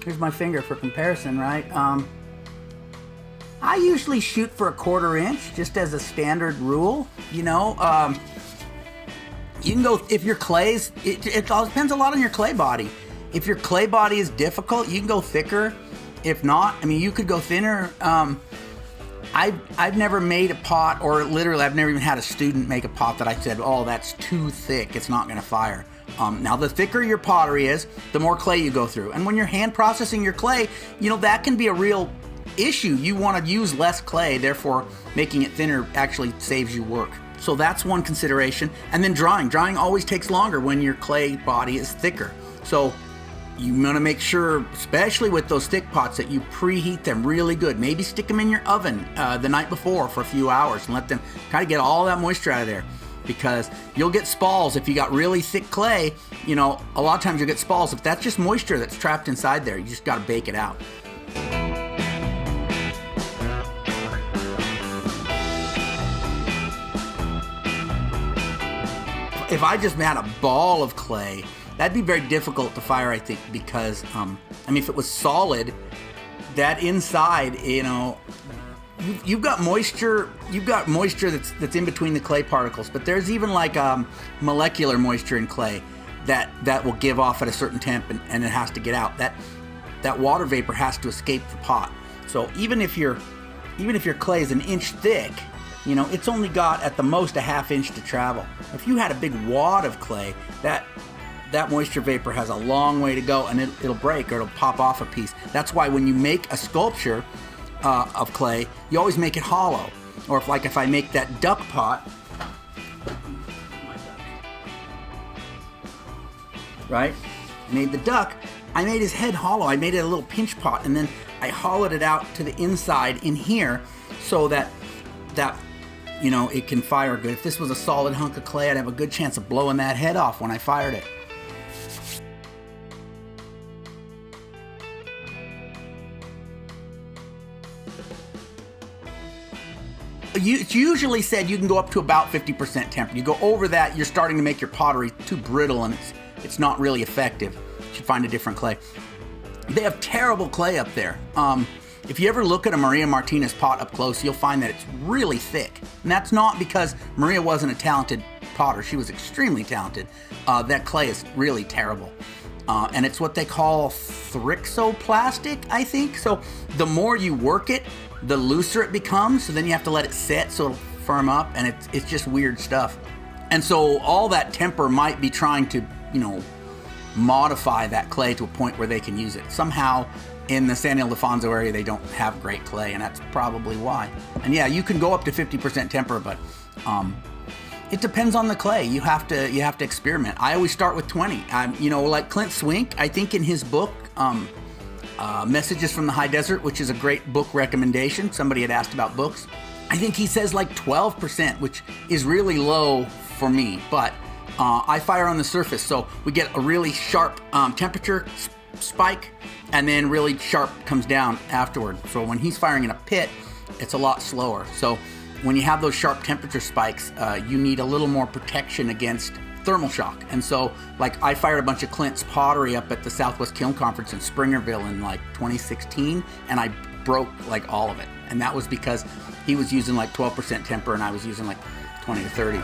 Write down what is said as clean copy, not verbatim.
here's my finger for comparison, right? I usually shoot for 1/4 inch, just as a standard rule, you know. You can go, if your clay's, it all depends a lot on your clay body. If your clay body is difficult, you can go thicker. If not, I mean, you could go thinner. I've never made a pot, or literally I've never even had a student make a pot that I said, oh, that's too thick, it's not gonna fire. Now the thicker your pottery is, the more clay you go through. And when you're hand processing your clay, you know, that can be a real issue. You wanna use less clay, therefore making it thinner actually saves you work. So that's one consideration. And then drying. Drying always takes longer when your clay body is thicker. So you want to make sure, especially with those thick pots, that you preheat them really good. Maybe stick them in your oven the night before for a few hours and let them kind of get all that moisture out of there, because you'll get spalls if you got really thick clay. You know, a lot of times you'll get spalls if that's just moisture that's trapped inside there. You just got to bake it out. If I just had a ball of clay, that'd be very difficult to fire, I think, because, I mean, if it was solid, that inside, you know, you've got moisture that's in between the clay particles, but there's even like molecular moisture in clay that will give off at a certain temp, and it has to get out. That water vapor has to escape the pot. So even if your clay is 1 inch thick, you know, it's only got at the most a 1/2 inch to travel. If you had a big wad of clay, that moisture vapor has a long way to go, and it'll break or it'll pop off a piece. That's why when you make a sculpture of clay, you always make it hollow. Or if I make that duck pot, right? I made the duck, I made his head hollow. I made it a little pinch pot, and then I hollowed it out to the inside in here so that you know, it can fire good. If this was a solid hunk of clay, I'd have a good chance of blowing that head off when I fired it. It's usually said you can go up to about 50% temper. You go over that, you're starting to make your pottery too brittle, and it's not really effective. You should find a different clay. They have terrible clay up there. If you ever look at a Maria Martinez pot up close, you'll find that it's really thick. And that's not because Maria wasn't a talented potter. She was extremely talented. That clay is really terrible. And it's what they call thrixoplastic, I think. So the more you work it, the looser it becomes. So then you have to let it set so it'll firm up, and it's just weird stuff. And so all that temper might be trying to, you know, modify that clay to a point where they can use it. Somehow in the San Ildefonso area, they don't have great clay, and that's probably why. And yeah, you can go up to 50% temper, but it depends on the clay. You have to experiment. I always start with 20. You know, like Clint Swink, I think in his book, Messages from the High Desert, which is a great book recommendation. Somebody had asked about books. I think he says like 12%, which is really low for me, but I fire on the surface, so we get a really sharp temperature spike, and then really sharp comes down afterward. So when he's firing in a pit, it's a lot slower. So when you have those sharp temperature spikes, you need a little more protection against thermal shock. And so, like, I fired a bunch of Clint's pottery up at the Southwest Kiln Conference in Springerville in like 2016, and I broke like all of it. And that was because he was using like 12% temper and I was using like 20 to 30.